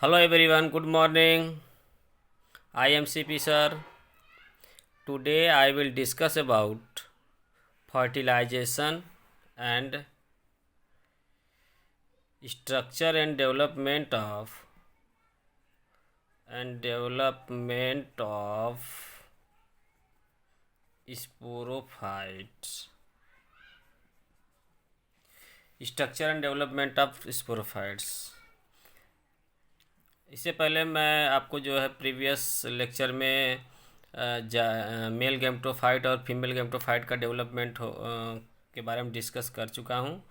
Hello everyone, good morning. I am CP sir. Today I will discuss about fertilization and structure and development of sporophytes. Structure and development of sporophytes. इससे पहले मैं आपको जो है previous lecture में mail gametophyte और female gametophyte का development के बारे में डिस्कस कर चुका हूँ।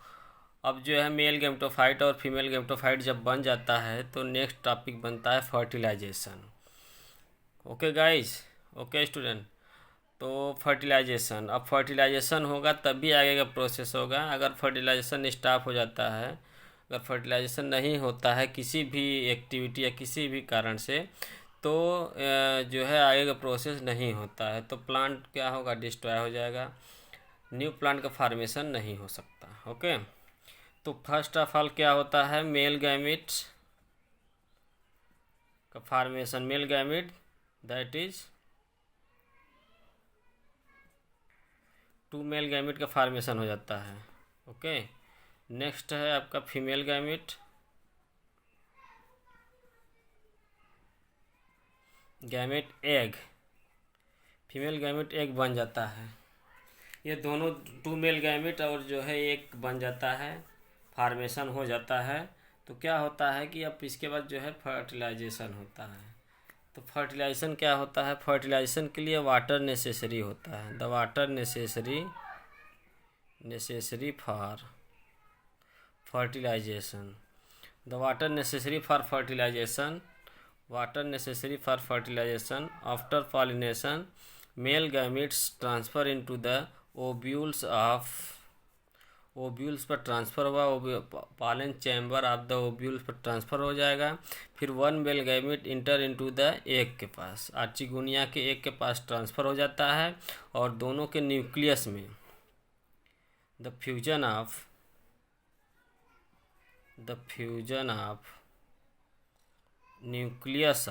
अब जो है मेल गैमेटोफाइट और फीमेल गैमेटोफाइट जब बन जाता है तो नेक्स्ट टॉपिक बनता है fertilisation. Okay guys, okay student. तो फर्टिलाइजेशन, अब फर्टिलाइजेशन होगा तभी आगे का प्रोसेस होगा। अगर फर्टिलाइजेशन स्टॉप हो जाता है, अगर फर्टिलाइजेशन नहीं होता है किसी भी एक्टिविटी या किसी भी कारण से, तो जो है आगे का प्रोसेस नहीं होता है, तो प्लांट क्या होगा, डिस्ट्रॉय हो जाएगा, न्यू प्लांट का फार्मेशन नहीं हो सकता। ओके, तो फर्स्ट ऑफ ऑल क्या होता है, मेल गैमेट का formation. Male gamete that is two male gamete का फार्मेशन हो जाता है। ओके, नेक्स्ट है आपका female gamete. Gamete egg, female gamete egg बन जाता है। ये दोनों टू मेल गैमेट और जो है एक बन जाता है, फार्मेशन हो जाता है। तो क्या होता है कि अब इसके बाद जो है फर्टिलाइजेशन होता है। तो फर्टिलाइजेशन क्या होता है, फर्टिलाइजेशन के लिए वाटर नेसेसरी होता है। The water necessary for fertilization, the water necessary for fertilization, after pollination male gametes transfer into the ovules पर ट्रांसफ़र हुआ, pollen chamber of the ovules पर ट्रांसफ़र हो जाएगा। फिर one male gamete inter into the egg के पास, archegonia के egg के पास transfer हो जाता है और दोनों के न्यूक्लियस में the fusion of nucleus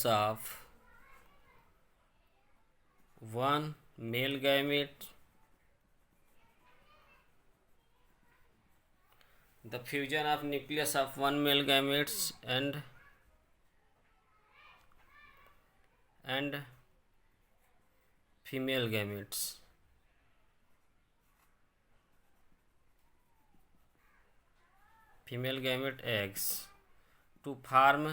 of one male gamete, the fusion of nucleus of one male gametes and female gametes, female gamete eggs to form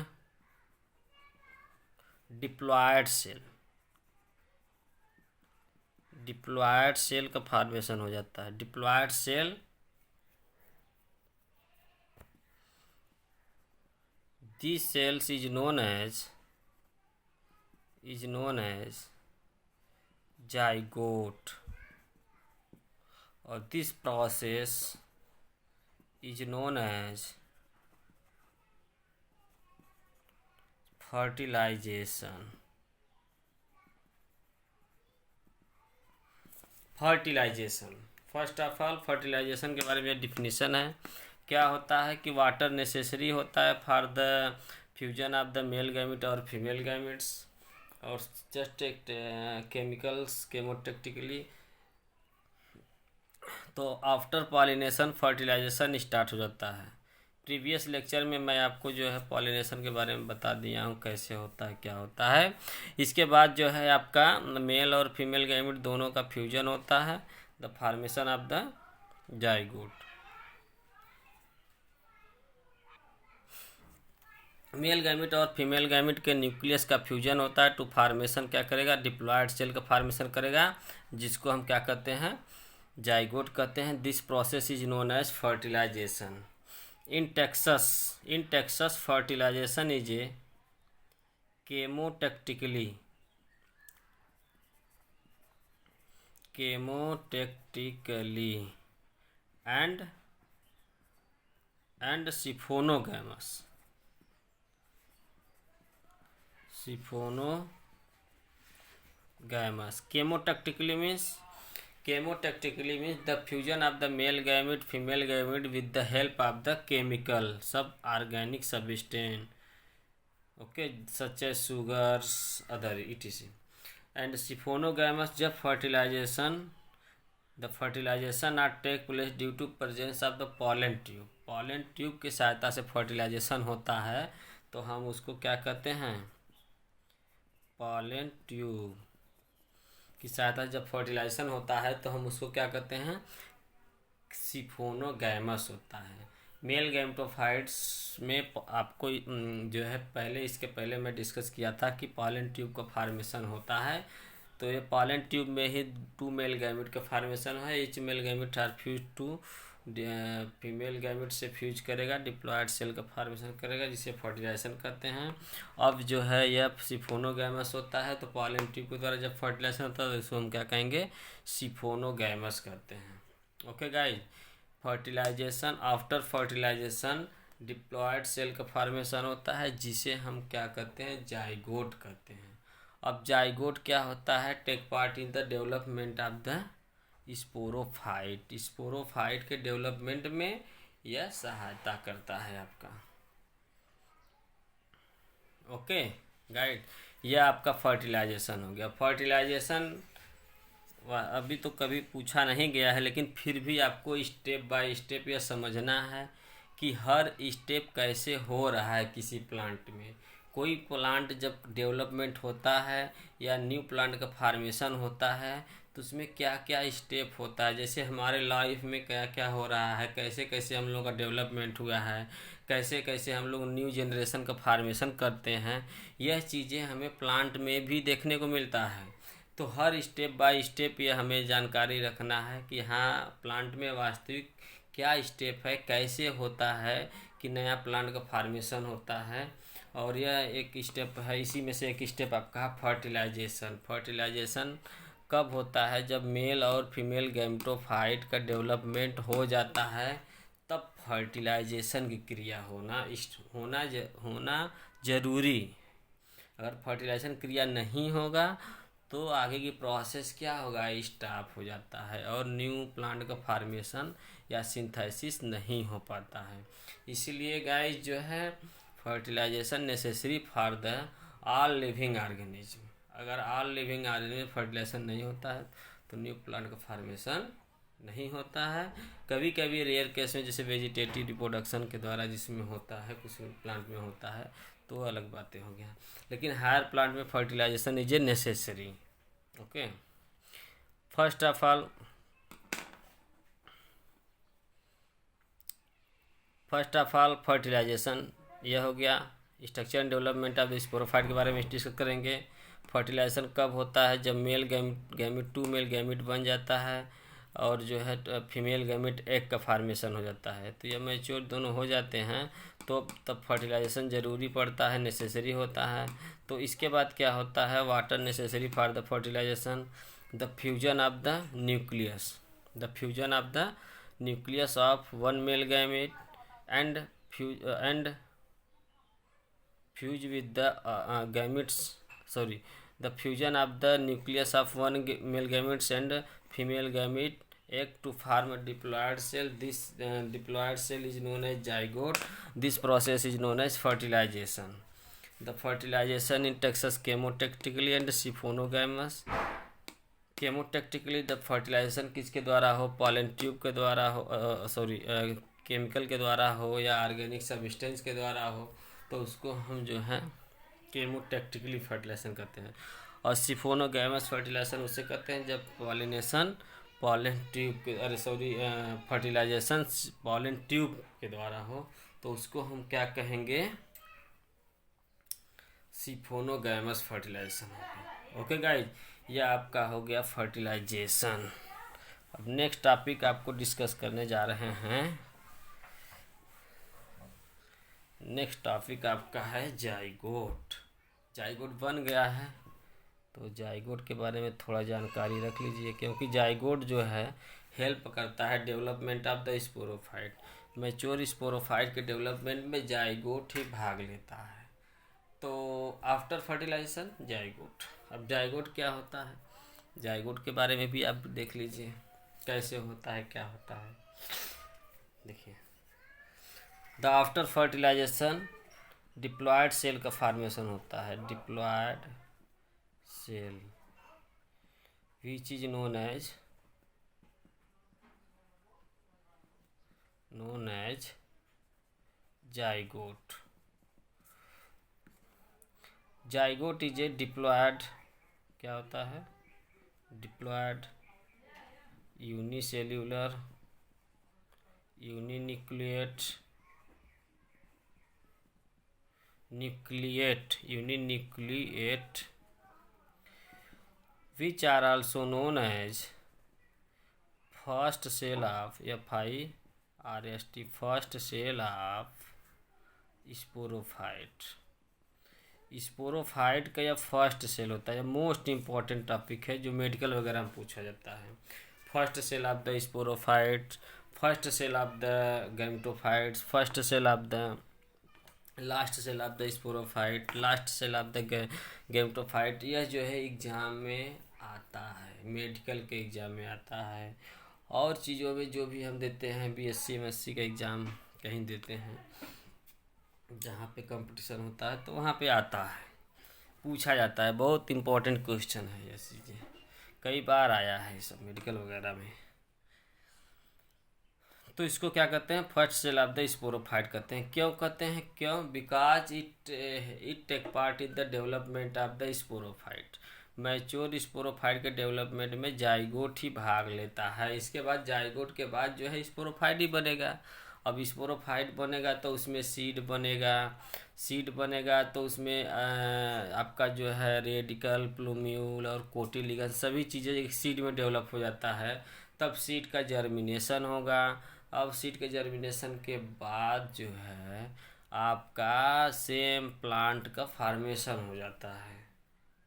diploid cell का फॉर्मेशन हो जाता है। Diploid cell, this cells is known as zygote, और this process is known as fertilisation. First of all fertilisation के बारे में definition है। क्या होता है कि वाटर नेसेसरी होता है for the fusion of the male gamete और फीमेल गैमेट्स, और जस्ट एक केमिकल्स केमोटेक्टिकली। तो आफ्टर पॉलिनेशन फर्टिलाइजेशन स्टार्ट हो जाता है। प्रीवियस लेक्चर में मैं आपको जो है पॉलिनेशन के बारे में बता दिया हूँ, कैसे होता है, क्या होता है। इसके बाद जो है आपका मेल और फीमेल गैमेट दोनों का फ्यूजन होता है, the formation of the zygote. Male gamete और फीमेल गैमेट के न्यूक्लियस का फ्यूजन होता है, टू फार्मेशन क्या करेगा, डिप्लॉयड सेल का फार्मेशन करेगा, जिसको हम क्या कहते हैं, जाइगोट कहते हैं। This process is known as fertilisation. In Texas, fertilization is a chemotactically and siphonogamous. Chemotactically means chemotactically means the fusion of the male gamete female gamete with the help of the chemical sub organic substance, okay, such as sugars other etc. And siphonogamous जब the fertilisation are take place due to presence of the pollen tube, pollen tube की सहायता से fertilisation होता है, तो हम उसको क्या कहते हैं, पॉलन ट्यूब की सहायता से जब फर्टिलाइजेशन होता है तो हम उसको क्या कहते हैं, सिफोनोगैमस होता है। मेल गैमेटोफाइट्स में आपको जो है पहले इसके पहले मैं डिस्कस किया था कि पॉलन ट्यूब का फॉर्मेशन होता है, तो ये पॉलन ट्यूब में ही 2 मेल गैमेट का फॉर्मेशन है। Each male gamete are fuse to female gamete से फ्यूज करेगा, डिप्लॉयड सेल का फॉर्मेशन करेगा, जिसे फर्टिलाइजेशन कहते हैं। अब जो है यह सिफोनोगैमस होता है, तो पॉलन ट्यूब के द्वारा जब फर्टिलाइजेशन होता है तो इसको हम क्या कहेंगे, सिफोनोगैमस कहते हैं। Okay guys, fertilisation, after fertilisation diploid cell का फॉर्मेशन होता है, जिसे हम क्या कहते हैं, जाइगोट कहते हैं। अब जाइगोट क्या होता है, take part in the development of the sporophyte, sporophyte के डेवलपमेंट में यह सहायता करता है आपका। ओके गाइड, यह आपका फर्टिलाइजेशन हो गया। फर्टिलाइजेशन अभी तो कभी पूछा नहीं गया है, लेकिन फिर भी आपको स्टेप बाय स्टेप यह समझना है कि हर स्टेप कैसे हो रहा है किसी प्लांट में। कोई प्लांट जब डेवलपमेंट होता है या न्यू प्लांट का फॉर्मेशन होता है तो उसमें क्या क्या स्टेप होता है, जैसे हमारे लाइफ में क्या क्या हो रहा है, कैसे कैसे हम लोग का डेवलपमेंट हुआ है, कैसे कैसे हम लोग न्यू जनरेशन का फॉर्मेशन करते हैं, यह चीज़ें हमें प्लांट में भी देखने को मिलता है। तो हर स्टेप बाय स्टेप ये हमें जानकारी रखना है कि हाँ प्लांट में वास्तविक क्या स्टेप है, कैसे होता है कि नया प्लांट का फॉर्मेशन होता है। और यह एक स्टेप है, इसी में से एक स्टेप आपका फर्टिलाइजेशन। फर्टिलाइजेशन कब होता है, जब मेल और फीमेल गैमेटोफाइट का डेवलपमेंट हो जाता है, तब फर्टिलाइजेशन की क्रिया होना जरूरी। अगर फर्टिलाइजेशन क्रिया नहीं होगा तो आगे की प्रोसेस क्या होगा, स्टॉप हो जाता है और न्यू प्लांट का फॉर्मेशन या सिंथेसिस नहीं हो पाता है। इसीलिए गाइस जो है fertilisation necessary for the all living organism. अगर ऑल लिविंग ऑर्गेनिज्म फर्टिलाइजेशन नहीं होता है तो न्यू प्लांट का फॉर्मेशन नहीं होता है। कभी कभी रेयर केस में जैसे वेजिटेटिव रिप्रोडक्शन के द्वारा जिसमें होता है, कुछ प्लांट में होता है, तो अलग बातें हो गया, लेकिन हायर प्लांट में fertilisation is a necessary. Okay, first of all fertilisation यह हो गया। Structure and development of the sporophyte के बारे में डिस्कस करेंगे। फर्टिलाइजेशन कब होता है, जब मेल गैमेट 2 मेल गैमेट बन जाता है और जो है फीमेल गैमेट एग का फॉर्मेशन हो जाता है। तो ये मैच्योर दोनों हो जाते हैं तो तब फर्टिलाइजेशन ज़रूरी पड़ता है, नेसेसरी होता है। तो इसके बाद क्या होता है, water necessary for the fertilisation, the fusion of the nucleus of 1 male gamete and fuse with the the fusion of the nucleus of 1 male gametes and female gamete egg to form a diploid cell. This diploid cell is known as zygote. This process is known as fertilization. The fertilization in Texas chemotactically and सिफोनोगैमस। chemotactically the fertilization किसके द्वारा हो, pollen tube के द्वारा हो, chemical के द्वारा हो या ऑर्गेनिक सब्सटेंस के द्वारा हो, तो उसको हम जो है केमोटैक्टिकली फर्टिलाइजेशन करते हैं। और सिफोनोगैमस फर्टिलाइजेशन उसे कहते हैं जब फर्टिलाइजेशन पॉलन ट्यूब के द्वारा हो, तो उसको हम क्या कहेंगे, सिफोनोगैमस फर्टिलाइजेशन होगा। ओके गाइज, यह आपका हो गया फर्टिलाइजेशन। अब नेक्स्ट टॉपिक आपको डिस्कस करने जा रहे हैं। नेक्स्ट टॉपिक आपका है जाइगोट। जाइगोट बन गया है तो जाइगोट के बारे में थोड़ा जानकारी रख लीजिए, क्योंकि जाइगोट जो है हेल्प करता है development of the sporophyte. Mature sporophyte के डेवलपमेंट में जाइगोट ही भाग लेता है। तो आफ्टर फर्टिलाइजेशन जाइगोट। अब जाइगोट क्या होता है, जाइगोट के बारे में भी आप देख लीजिए कैसे होता है, क्या होता है। देखिए, the after fertilisation diploid cell का फॉर्मेशन होता है। Diploid cell which is known as zygote. Zygote is a diploid, क्या होता है, diploid unicellular uninucleate which are also known as first cell of FIRST, first cell of sporophyte. Sporophyte का यह first cell होता है। Most important topic है जो medical वगैरह में पूछा जाता है। First cell of the sporophyte, first cell of the gametophytes, first cell of the last cell of the sporophyte, last cell of the gametophyte. यह जो है एग्जाम में आता है, मेडिकल के एग्ज़ाम में आता है। और चीज़ों में जो भी हम देते हैं, BSc MSc का एग्ज़ाम कहीं देते हैं जहाँ पे कंपटीशन होता है तो वहाँ पे आता है, पूछा जाता है। बहुत इम्पोर्टेंट क्वेश्चन है ये चीज़ें, कई बार आया है ये सब मेडिकल वगैरह में। तो इसको क्या कहते हैं, first cell of the sporophyte कहते हैं। क्यों कहते हैं, क्यों, because it take part in the development of the sporophyte. Mature sporophyte के डेवलपमेंट में जाइगोट ही भाग लेता है। इसके बाद जाइगोट के बाद जो है स्पोरोफाइट ही बनेगा। अब स्पोरोफाइट बनेगा तो उसमें सीड बनेगा, सीड बनेगा तो उसमें आपका जो है रेडिकल, प्लूम्यूल और कोटिलिगन सभी चीज़ें एक सीड में डेवलप हो जाता है। तब सीड का जर्मिनेशन होगा। अब सीड के जर्मिनेशन के बाद जो है आपका सेम प्लांट का फॉर्मेशन हो जाता है।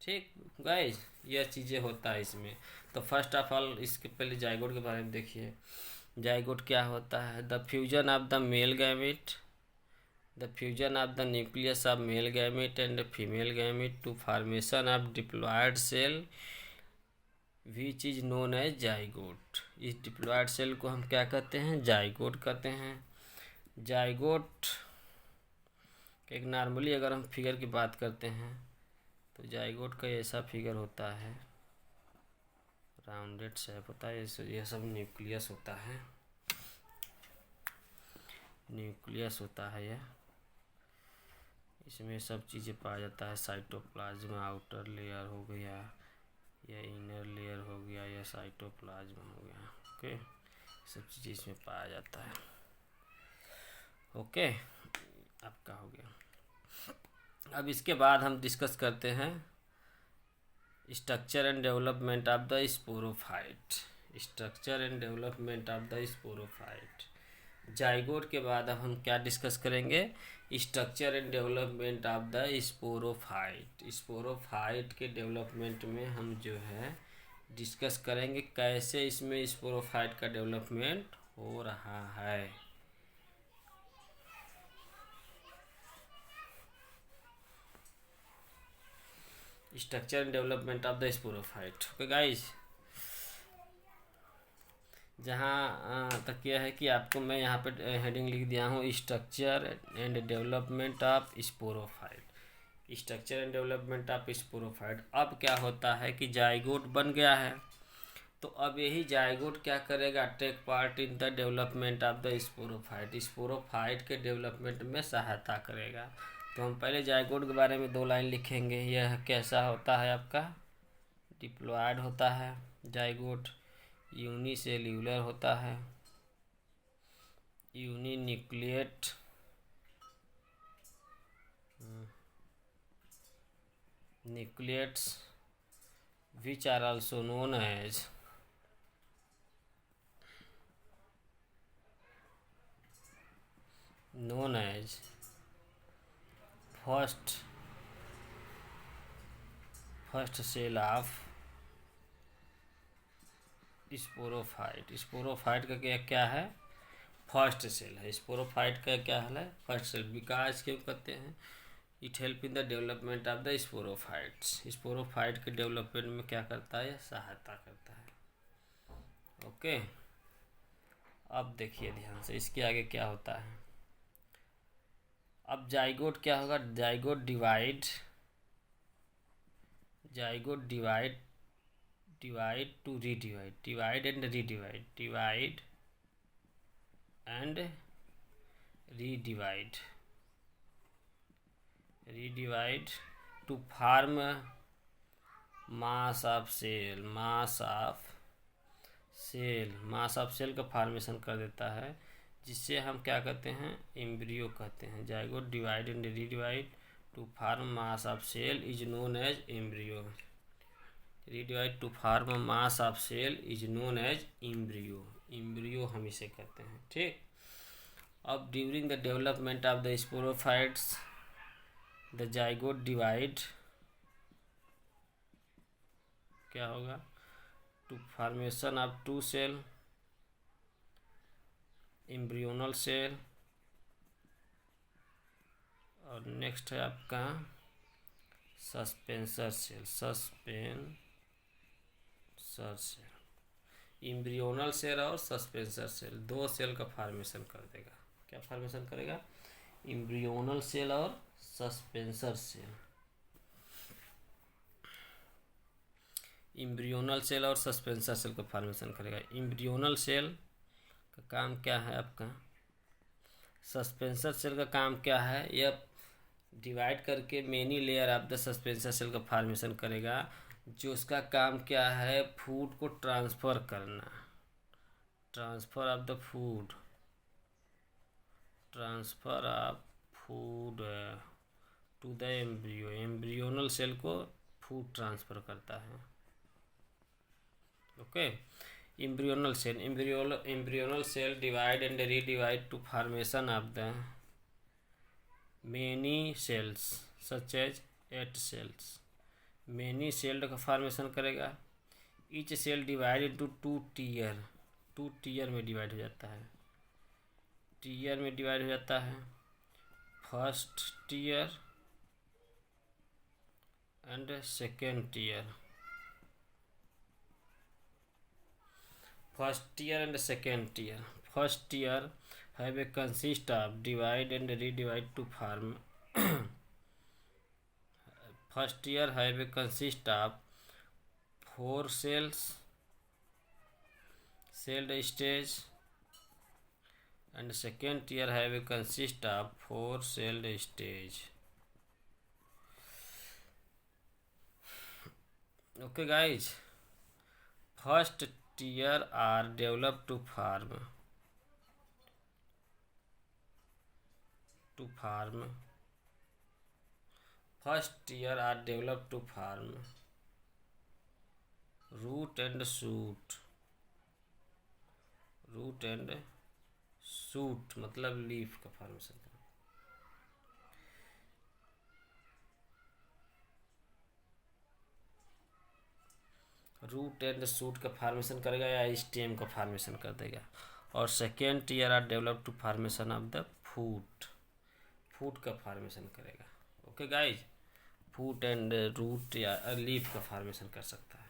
ठीक गाइस, यह चीज़ें होता है इसमें। तो फर्स्ट ऑफ ऑल इसके पहले जाइगोट के बारे में देखिए। जाइगोट क्या होता है, the fusion of the male gamete, the fusion of the nucleus of male gamete and female gamete to formation of diploid cell which is known as zygote. इस डिप्लॉयड सेल को हम क्या कहते हैं, जाइगोट कहते हैं। जाइगोट एक normally अगर हम फिगर की बात करते हैं तो जाइगोट का ऐसा फिगर होता है, राउंडेड शेप होता है। यह सब न्यूक्लियस होता है, न्यूक्लियस होता है यह। इसमें सब चीज़ें पाया जाता है। साइटोप्लाज्म आउटर लेयर हो गया, यह इनर लेयर हो गया, यह साइटोप्लाज्म हो गया। ओके, सब चीज़ें इसमें पाया जाता है। ओके, आपका हो गया। अब इसके बाद हम डिस्कस करते हैं structure and development of the sporophyte. Structure and development of the sporophyte. Zygote के बाद अब हम क्या डिस्कस करेंगे, structure and development of the sporophyte. Sporophyte के डेवलपमेंट में हम जो है डिस्कस करेंगे कैसे इसमें स्पोरोफाइट का डेवलपमेंट हो रहा है। Structure and development of the sporophyte. Okay guys, जहाँ तक यह है कि आपको मैं यहाँ पे हेडिंग लिख दिया हूँ, structure and development of sporophyte. Structure and development of sporophyte. अब क्या होता है कि जाइगोट बन गया है, तो अब यही जाइगोट क्या करेगा, take part in the development of the sporophyte. Sporophyte के डेवलपमेंट में सहायता करेगा। तो हम पहले जाइगोट के बारे में 2 लाइन लिखेंगे। यह कैसा होता है, आपका डिप्लॉयड होता है जाइगोट, यूनिसेल्यूलर होता है, uninucleate, nucleates which are also known as first cell of sporophyte. Sporophyte का क्या है, फर्स्ट सेल है। स्पोरोफाइट का क्या हाल है, फर्स्ट सेल। विकास क्यों कहते हैं, it help in the development of the sporophytes. Sporophyte के डेवलपमेंट में क्या करता है, सहायता करता है। ओके, अब देखिए ध्यान से इसके आगे क्या होता है। अब जाइगोट क्या होगा, zygote divide to redivide, divide and redivide, divide and redivide to form mass of cell का फॉर्मेशन कर देता है, जिससे हम क्या कहते हैं, एम्ब्रियो कहते हैं। Zygote divide and redivide to form mass of cell is known as embryo. Redivide to form mass of cell is known as embryo हम इसे कहते हैं। ठीक, अब during the development of the sporophytes the zygote divide क्या होगा, to formation of two cell, embryonal cell, और next है आपका सस्पेंसर सेल। एम्ब्रियोनल सेल और सस्पेंसर सेल, दो सेल का फॉर्मेशन कर देगा। क्या फॉर्मेशन करेगा, एम्ब्रियोनल सेल और सस्पेंसर सेल। एम्ब्रियोनल सेल और सस्पेंसर सेल का फॉर्मेशन करेगा। एम्ब्रियोनल सेल का काम क्या है आपका, सस्पेंसर सेल का काम क्या है, यह डिवाइड करके many layer of the suspensor cell का फॉर्मेशन करेगा, जो उसका काम क्या है, फूड को ट्रांसफ़र करना, transfer of food to the embryo. Embryonal cell को फूड ट्रांसफ़र करता है। Okay, embryonal cell divide and redivide to formation of the many cells such as 8 cells. Many cell का फॉर्मेशन करेगा। Each cell divide into two tier में divide हो जाता है। First tier and second tier. First tier have a consist of divide and redivide to form first tier have a consist of 4 cells, celled stage, and second tier have a consist of 4 celled stage. Okay guys, first tier are developed to form first tier are developed to form root and shoot मतलब leaf का formation. Root and shoot का formation करेगा या stem का formation कर देगा। और second tier are develop to formation of the foot का फॉर्मेशन करेगा। Okay guys, foot and root या लीफ का फॉर्मेशन कर सकता है।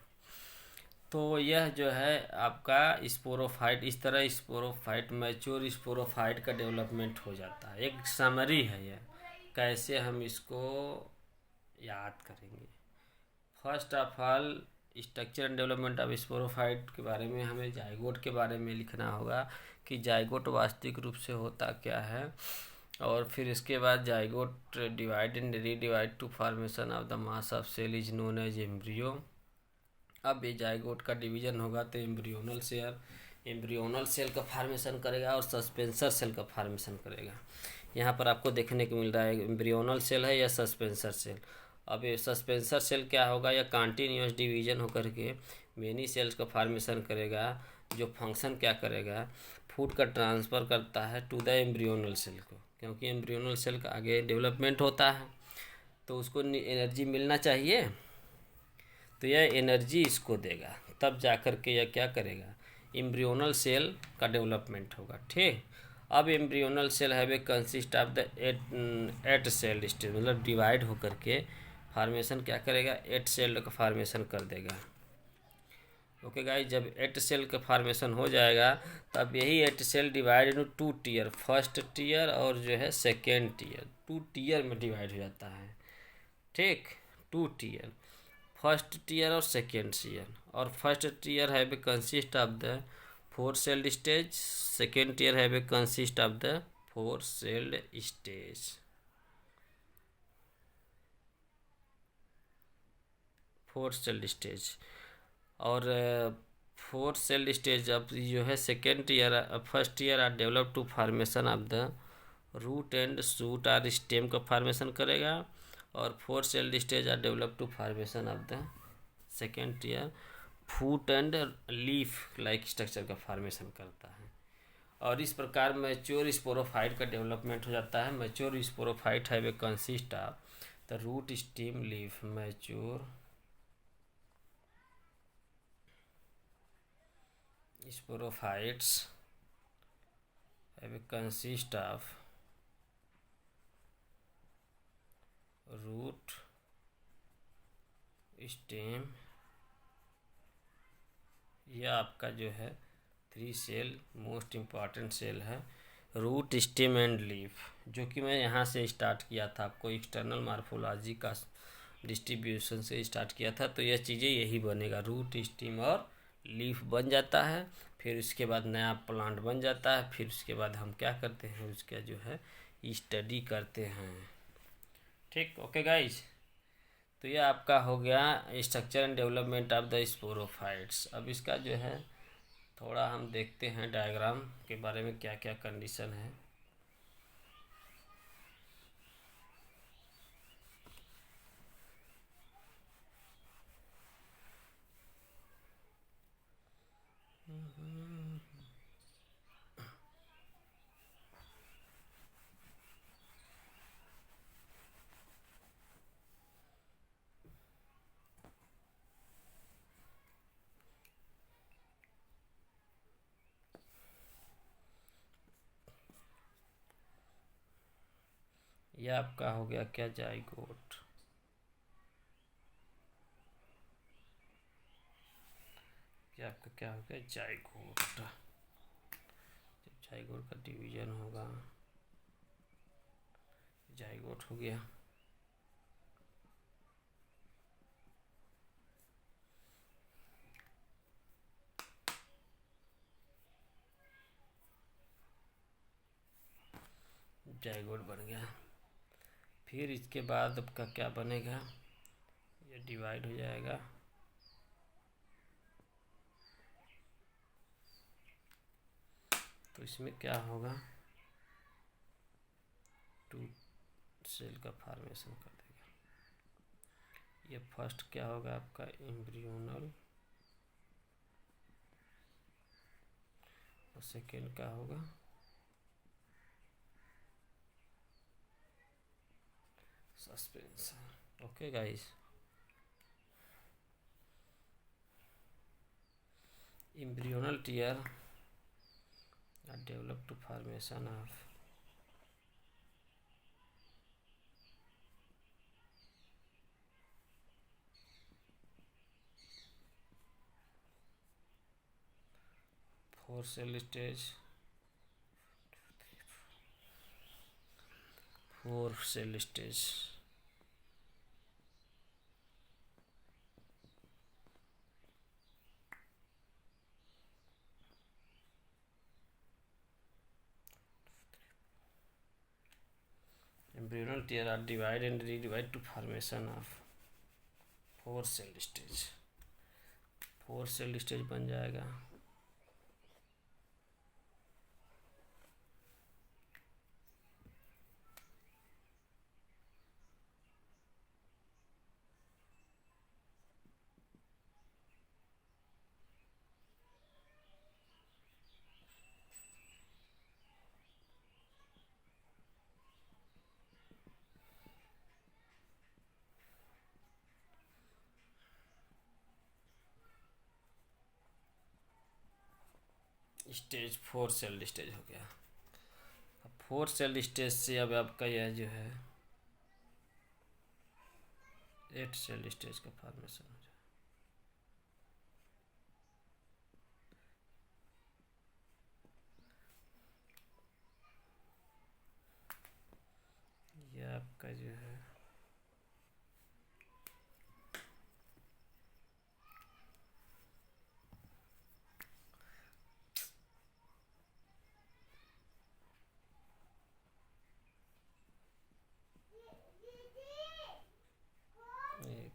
तो यह जो है आपका स्पोरोफाइट, इस तरह स्पोरोफाइट मैच्योर स्पोरोफाइट का डेवलपमेंट हो जाता है। एक समरी है यह, कैसे हम इसको याद करेंगे। First of all structure and development of sporophyte के बारे में हमें जाइगोट के बारे में लिखना होगा कि जाइगोट वास्तविक रूप से होता क्या है, और फिर इसके बाद zygote divide and redivide to formation of the mass of cell is known as embryo. अब ये जाइगोट का डिवीजन होगा तो एम्ब्रियोनल सेल का फॉर्मेशन करेगा और सस्पेंसर सेल का फॉर्मेशन करेगा। यहाँ पर आपको देखने को मिल रहा है एम्ब्रियोनल सेल है या सस्पेंसर सेल। अब ये सस्पेंसर सेल क्या होगा, या कंटिन्यूअस डिवीजन होकर के मेनी सेल्स का फॉर्मेशन करेगा, जो फंक्शन क्या करेगा, फूड का ट्रांसफ़र करता है टू द एम्ब्रियोनल सेल को, क्योंकि एम्ब्रियोनल सेल का आगे डेवलपमेंट होता है तो उसको एनर्जी मिलना चाहिए, तो यह एनर्जी इसको देगा, तब जा कर के यह क्या करेगा, एम्ब्रियोनल सेल का डेवलपमेंट होगा। ठीक, अब embryonal cell have a consist of the eight cell stage, मतलब डिवाइड होकर के फार्मेशन क्या करेगा, 8 सेल का फार्मेशन कर देगा। ओके गाइस, जब 8 सेल का फार्मेशन हो जाएगा तब यही 8 cell divide into 2 tier, first tier और जो है सेकेंड टीयर, 2 टीयर में डिवाइड हो जाता है। ठीक, 2 टीयर, फर्स्ट टीयर और सेकेंड टीयर। और first tier have a consist of the 4 celled stage, second tier have a consist of the 4 celled stage. 4 celled stage और 4 सेल्ड स्टेज अब जो है second year, first year are develop to formation of the root and shoot or stem का formation करेगा। और 4 celled stage are develop to formation of the second year foot and leaf like structure का formation करता है। और इस प्रकार mature sporophyte का डेवलपमेंट हो जाता है। Mature sporophyte have a consist of the root stem leaf. Mature sporophytes have a consist of root, stem, यह आपका जो है 3 सेल मोस्ट इम्पॉर्टेंट सेल है, रूट, स्टेम एंड लीफ, जो कि मैं यहाँ से स्टार्ट किया था, आपको एक्सटर्नल मार्फोलॉजी का डिस्ट्रीब्यूशन से स्टार्ट किया था। तो यह चीज़ें यही बनेगा, रूट, स्टेम और लीफ बन जाता है। फिर उसके बाद नया प्लांट बन जाता है। फिर उसके बाद हम क्या करते हैं, उसका जो है स्टडी करते हैं। ठीक, ओके गाइज, तो ये आपका हो गया structure and development of the sporophytes. अब इसका जो है थोड़ा हम देखते हैं डायग्राम के बारे में, क्या क्या कंडीशन है। यह आपका हो गया क्या, जाइगोट। ये आपका क्या हो गया, जाइगोट। जब जाइगोट का डिवीजन होगा, जाइगोट हो गया। जाइगोट बन गया। फिर इसके बाद आपका क्या बनेगा, ये डिवाइड हो जाएगा। तो इसमें क्या होगा, 2 सेल का फार्मेशन कर देगा। ये फर्स्ट क्या होगा आपका, एम्ब्रियोनल, और सेकेंड क्या होगा, suspension. Okay guys, embryonal tear are develop to formation of four cell stage, 4 cell stage. Embryonal tear are divide and redivide to formation of 4 cell stage. 4 cell स्टेज बन जाएगा। स्टेज 4 सेल स्टेज हो गया। Four cell stage से अब आपका यह जो है 8 सेल स्टेज का फॉर्मेशन हो जाए। यह आपका जो है एक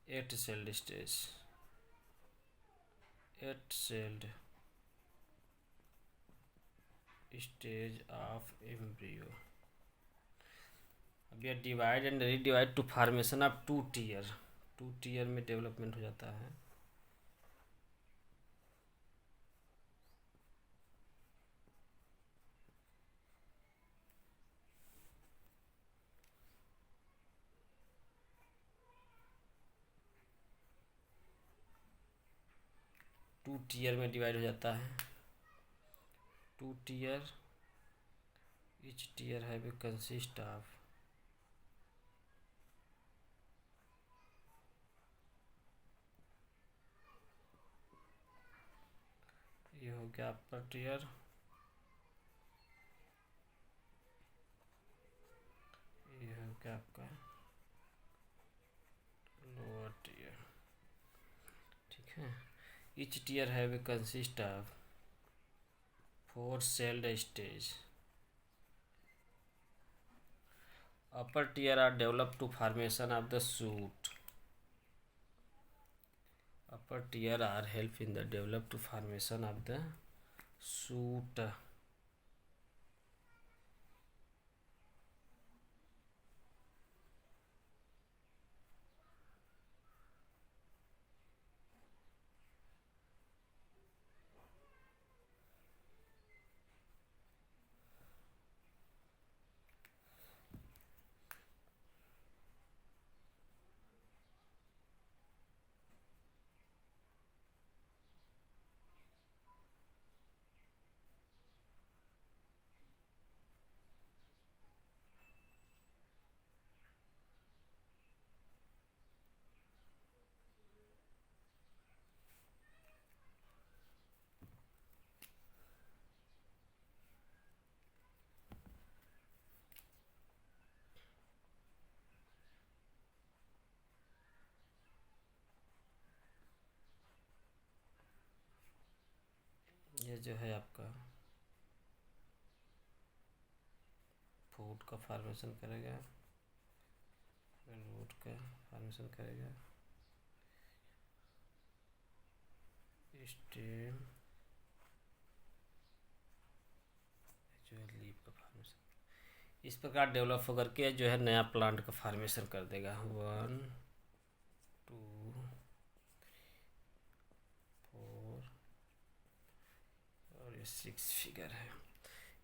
8 cell stage, 8 celled stage of embryo. अब यह divide and redivide to formation of 2 tear, 2 tier में डेवलपमेंट हो जाता है। टू टीयर में डिवाइड हो जाता है। 2 tier, each tier have a consist of ये हो गया अपर टीयर, ये हो गया आपका लोअर टीयर। ठीक है, each tier have a consist of 4 celled stage. Upper tier are developed to formation of the shoot. Upper tier are help in the develop to formation of the shoot. ये जो है आपका food का formation करेगा, root का formation करेगा, stem जो है लीफ का फॉर्मेशन। इस प्रकार डेवलप होकर के जो है नया प्लांट का फॉर्मेशन कर देगा। 1 2 4 और ये 6 फिगर है।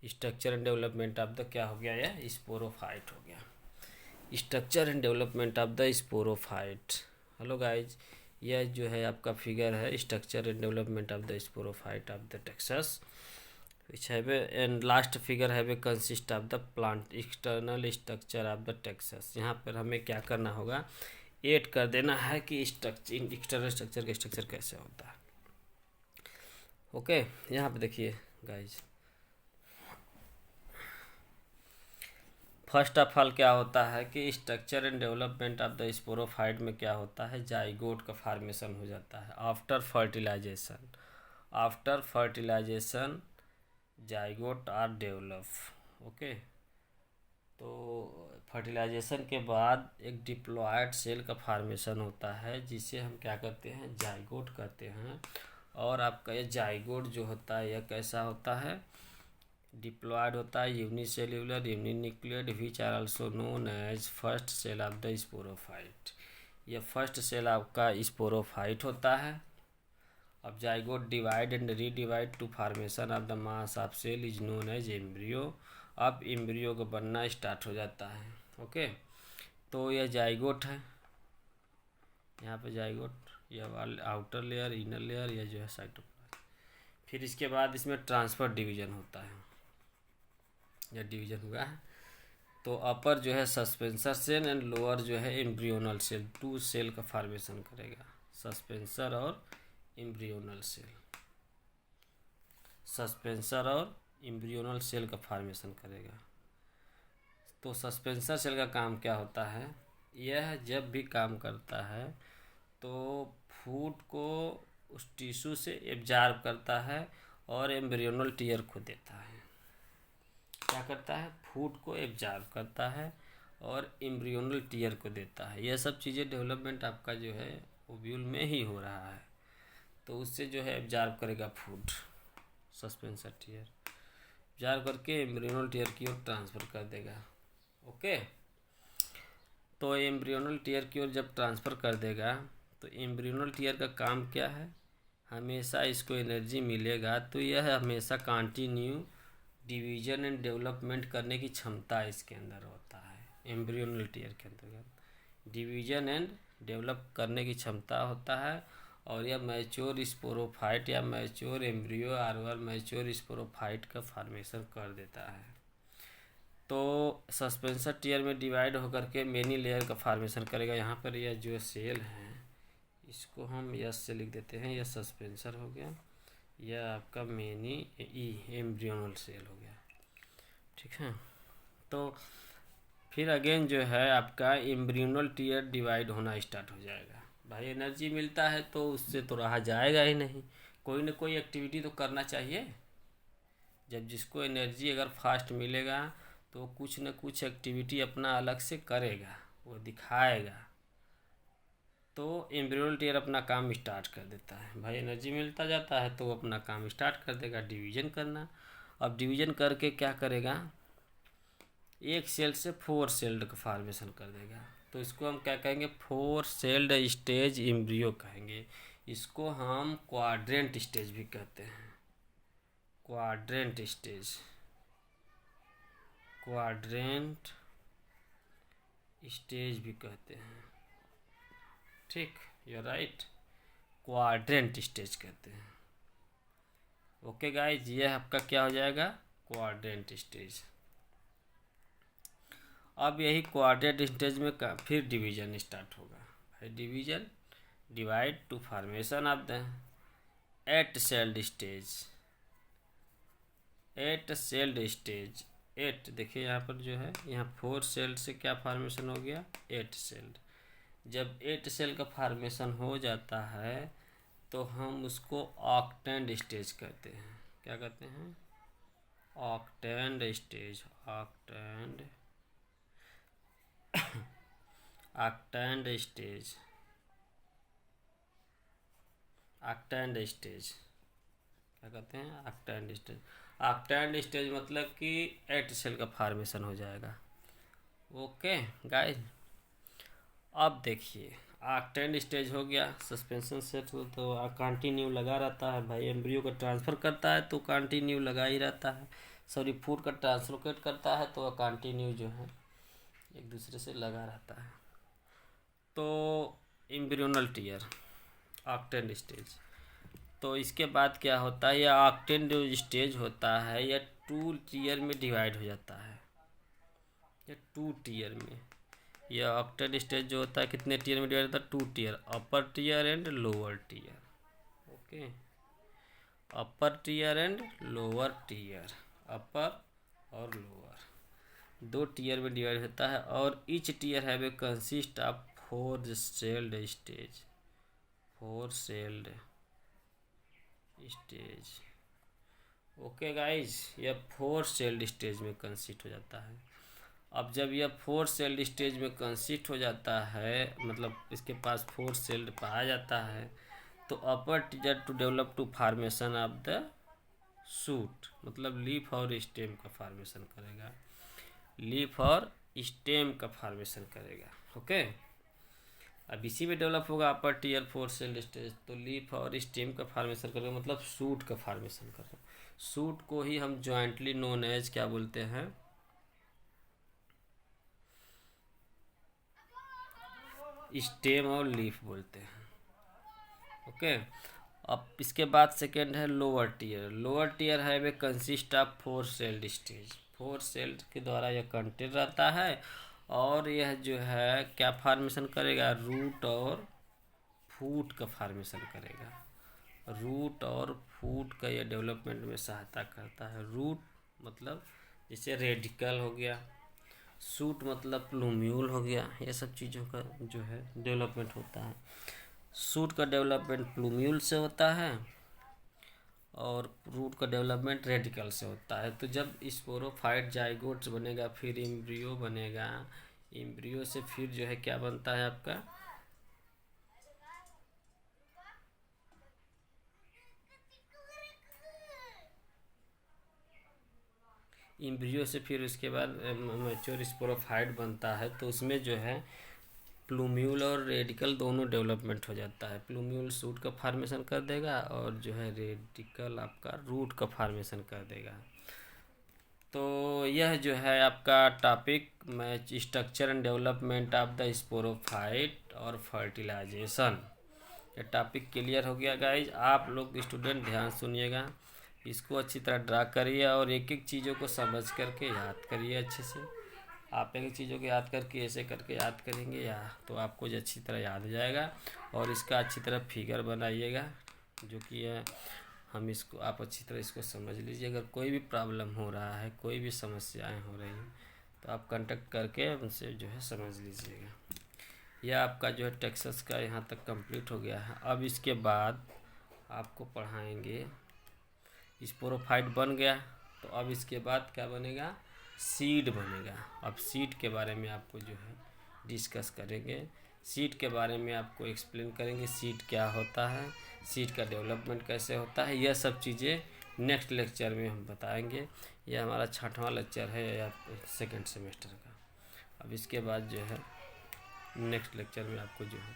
Structure and development of the क्या हो गया, यह स्पोरोफाइट हो गया। Structure and development of the sporophyte. Hello guys, यह जो है आपका फिगर है structure and development of the sporophyte of the Texas which have and last figure have a consist of the plant external structure of the Texas. यहाँ पर हमें क्या करना होगा, ऐड कर देना है कि स्ट्रक्चर एक्सटर्नल स्ट्रक्चर का स्ट्रक्चर कैसे होता है। ओके, यहाँ पे देखिए गाइज, फर्स्ट ऑफ ऑल क्या होता है कि structure and development of the sporophyte में क्या होता है, जाइगोट का फॉर्मेशन हो जाता है after fertilization. After fertilization zygote are develop. Okay, तो फर्टिलाइजेशन के बाद एक डिप्लॉयड सेल का फॉर्मेशन होता है जिसे हम क्या करते हैं, जाइगोट कहते हैं। और आपका ये जाइगोट जो होता है यह कैसा होता है, डिप्लॉयड होता है, unicellular, uninucleate, which are also known as first cell of the sporophyte. यह फर्स्ट सेल आपका स्पोरोफाइट होता है। अब zygote divide and redivide to formation of the mass of cell is known as embryo. अब embryo का बनना start हो जाता है। ओके, तो यह जाइगोट है, यहाँ पे जाइगोट, यह आउटर लेयर, इनर लेयर, यह जो है साइटोप्लाज्म। फिर इसके बाद इसमें ट्रांसफर डिवीजन होता है, यह डिवीजन हुआ है। तो अपर जो है सस्पेंसर सेल एंड लोअर जो है एम्ब्रियोनल सेल, टू सेल का फॉर्मेशन करेगा, सस्पेंसर और एम्ब्रियोनल सेल, सस्पेंसर और एम्ब्रियोनल सेल का फॉर्मेशन करेगा। तो सस्पेंसर सेल का काम क्या होता है, यह जब भी काम करता है तो फूड को उस टिश्यू से एब्जॉर्ब करता है और एम्ब्रियोनल टीयर को देता है। क्या करता है, फूड को एब्जॉर्ब करता है और एम्ब्रियोनल टीयर को देता है। यह सब चीज़ें डेवलपमेंट आपका जो है ओव्यूल में ही हो रहा है। तो उससे जो है एब्जॉर्ब करेगा फूड, सस्पेंसर टीयर एब्जॉर्ब करके एम्ब्रियोनल टीयर की ओर ट्रांसफ़र कर देगा। ओके, तो एम्ब्रियोनल टीयर की ओर जब ट्रांसफ़र कर देगा तो एम्ब्रियोनल टीयर का काम क्या है, हमेशा इसको एनर्जी मिलेगा तो यह हमेशा कंटिन्यू डिवीजन एंड डेवलपमेंट करने की क्षमता इसके अंदर होता है। एम्ब्रियोनल टीयर के अंतर्गत डिवीजन एंड डेवलप करने की क्षमता होता है और यह मैच्योर स्पोरोफाइट या मैच्योर एम्ब्रियो और मैच्योर स्पोरोफाइट का फॉर्मेशन कर देता है। तो सस्पेंसर टीयर में डिवाइड होकर के मेनी लेयर का फॉर्मेशन करेगा। यहाँ पर यह जो सेल है इसको हम यस से लिख देते हैं, यह सस्पेंसर हो गया, यह आपका मेनी एम्ब्रियोनल सेल हो गया। ठीक है, तो फिर अगेन जो है आपका एम्ब्रियोनल टीयर डिवाइड होना स्टार्ट हो जाएगा। भाई एनर्जी मिलता है तो उससे तो रहा जाएगा ही नहीं, कोई ना कोई एक्टिविटी तो करना चाहिए। जब जिसको एनर्जी अगर फास्ट मिलेगा तो कुछ न कुछ एक्टिविटी अपना अलग से करेगा, वो दिखाएगा। तो एम्ब्रियोनल टीयर अपना काम स्टार्ट कर देता है। भाई एनर्जी मिलता जाता है तो वो अपना काम स्टार्ट कर देगा, डिवीजन करना। अब डिवीजन करके क्या करेगा, एक सेल से 4 सेल्ड का फॉर्मेशन कर देगा। तो इसको हम क्या कहेंगे, 4 सेल्ड स्टेज एम्ब्रियो कहेंगे। इसको हम क्वाड्रेंट स्टेज भी कहते हैं, क्वाड्रेंट स्टेज, क्वाड्रेंट स्टेज भी कहते हैं। ठीक, यू राइट, क्वाड्रेंट स्टेज कहते हैं। ओके गाइज, ये आपका क्या हो जाएगा, क्वाड्रेंट स्टेज। अब यही क्वाड्रेंट स्टेज में फिर डिवीजन स्टार्ट होगा। भाई division, divide two formation of the 8 celled stage, 8 celled stage. 8 देखिए यहाँ पर जो है, यहाँ 4 सेल्ड से क्या फॉर्मेशन हो गया, 8 सेल्ड। जब 8 सेल का फॉर्मेशन हो जाता है तो हम उसको ऑक्टेंड स्टेज कहते हैं। क्या कहते हैं, ऑक्टेंड स्टेज, ऑक्टेंड ऑक्टेंड स्टेज, ऑक्टेंड स्टेज क्या कहते हैं, ऑक्टेंड स्टेज। ऑक्टेंड स्टेज मतलब कि 8 सेल का फॉर्मेशन हो जाएगा। ओके गाइस, अब देखिए ऑक्टेंड स्टेज हो गया, सस्पेंशन सेट हो तो कंटिन्यू लगा रहता है। भाई एम्ब्रियो का ट्रांसफ़र करता है तो कंटिन्यू लगा ही रहता है। सॉरी, फूड का ट्रांसलोकेट करता है तो कंटिन्यू जो है एक दूसरे से लगा रहता है। तो एम्ब्रियोनल टीयर, ऑक्टेंड स्टेज। तो इसके बाद क्या होता है, यह ऑक्टेंड जो स्टेज होता है यह 2 टीयर में डिवाइड हो जाता है। यह 2 टीयर में, यह ऑक्टेंड स्टेज जो होता है कितने टीयर में डिवाइड होता है, 2 tier, upper tier and lower tier. Okay, upper tier and lower tier, upper और लोअर 2 टीयर में डिवाइड होता है। और each tier have a consist of 4 celled stage, 4 celled stage. Okay guys, यह 4 सेल्ड स्टेज में consist हो जाता है। अब जब यह 4 सेल्ड स्टेज में कंसिस्ट हो जाता है, मतलब इसके पास 4 सेल्ड पाया जाता है, तो upper tier to develop to formation of the shoot, मतलब लीफ और स्टेम का फॉर्मेशन करेगा, लीफ और स्टेम का फॉर्मेशन करेगा। ओके, अब इसी में डेवलप होगा अपर टीयर 4 सेल स्टेज। तो लीफ और स्टेम का फॉर्मेशन करेगा, मतलब सूट का फॉर्मेशन करेगा। सूट को ही हम जॉइंटली नोन एज क्या बोलते हैं, स्टेम और लीफ बोलते हैं। ओके। अब इसके बाद सेकेंड है लोअर टीयर। लोअर टीयर है वे consist of 4 celled stage. 4 cell के द्वारा यह कंटेन रहता है और यह जो है क्या फॉर्मेशन करेगा, रूट और फूट का फॉर्मेशन करेगा। रूट और फूट का यह डेवलपमेंट में सहायता करता है। रूट मतलब जैसे रेडिकल हो गया, सूट मतलब प्लूम्यूल हो गया, ये सब चीज़ों का जो है डेवलपमेंट होता है। सूट का डेवलपमेंट प्लूम्यूल से होता है और रूट का डेवलपमेंट रेडिकल से होता है। तो जब स्पोरोफाइट जाइगोट्स बनेगा, फिर एम्ब्रियो बनेगा, एम्ब्रियो से फिर जो है क्या बनता है आपका, एम्ब्रियो से फिर उसके बाद मैच्योर स्पोरोफाइट बनता है। तो उसमें जो है प्लूम्यूल और रेडिकल दोनों डेवलपमेंट हो जाता है। प्लूम्यूल सूट का फॉर्मेशन कर देगा और जो है रेडिकल आपका रूट का फॉर्मेशन कर देगा। तो यह जो है आपका topic match structure and development of the sporophyte और फर्टिलाइजेशन, ये टॉपिक क्लियर हो गया गाइज। आप लोग स्टूडेंट ध्यान सुनिएगा, इसको अच्छी तरह ड्रा करिए और एक एक चीज़ों को समझ करके याद करिए अच्छे से। आप एक एक चीज़ों को याद करके ऐसे करके याद करेंगे या तो आपको जो अच्छी तरह याद हो जाएगा। और इसका अच्छी तरह फिगर बनाइएगा जो कि है, हम इसको आप अच्छी तरह इसको समझ लीजिए। अगर कोई भी प्रॉब्लम हो रहा है, कोई भी समस्याएं हो रही हैं, तो आप कांटेक्ट करके उनसे जो है समझ लीजिएगा। यह आपका जो है टेक्सास का यहाँ तक कंप्लीट हो गया है। अब इसके बाद आपको पढ़ाएंगे स्पोरोफाइट बन गया, तो अब इसके बाद क्या बनेगा, सीड बनेगा। अब सीड के बारे में आपको जो है डिस्कस करेंगे। सीड के बारे में आपको एक्सप्लेन करेंगे, सीड क्या होता है, सीड का डेवलपमेंट कैसे होता है, यह सब चीज़ें नेक्स्ट लेक्चर में हम बताएंगे। यह हमारा 6वां लेक्चर है या सेकेंड सेमेस्टर का। अब इसके बाद जो है नेक्स्ट लेक्चर में आपको जो है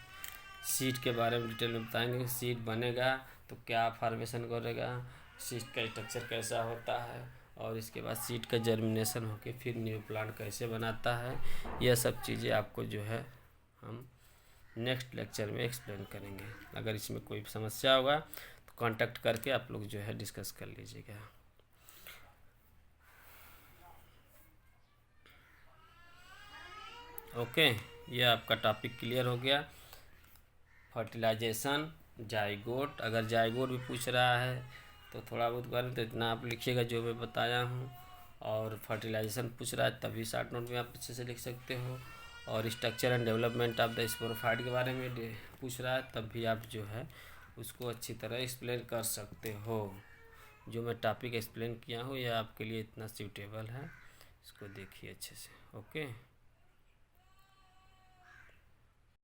सीड के बारे में डिटेल में बताएंगे। सीड बनेगा तो क्या फॉर्मेशन करेगा, सीड का स्ट्रक्चर कैसा होता है, और इसके बाद सीड का जर्मिनेशन होकर फिर न्यू प्लांट कैसे बनाता है, यह सब चीज़ें आपको जो है हम नेक्स्ट लेक्चर में एक्सप्लेन करेंगे। अगर इसमें कोई समस्या होगा तो कांटेक्ट करके आप लोग जो है डिस्कस कर लीजिएगा। ओके, ये आपका टॉपिक क्लियर हो गया। फर्टिलाइजेशन, जाइगोट, अगर जाइगोट भी पूछ रहा है तो थोड़ा बहुत करें तो इतना आप लिखिएगा जो मैं बताया हूँ। और फर्टिलाइजेशन पूछ रहा है तभी शॉर्ट नोट में आप अच्छे से लिख सकते हो। और structure and development of the sporophyte के बारे में पूछ रहा है तब भी आप जो है उसको अच्छी तरह एक्सप्लेन कर सकते हो। जो मैं टॉपिक एक्सप्लेन किया हूँ यह आपके लिए इतना सूटेबल है, इसको देखिए अच्छे से। ओके।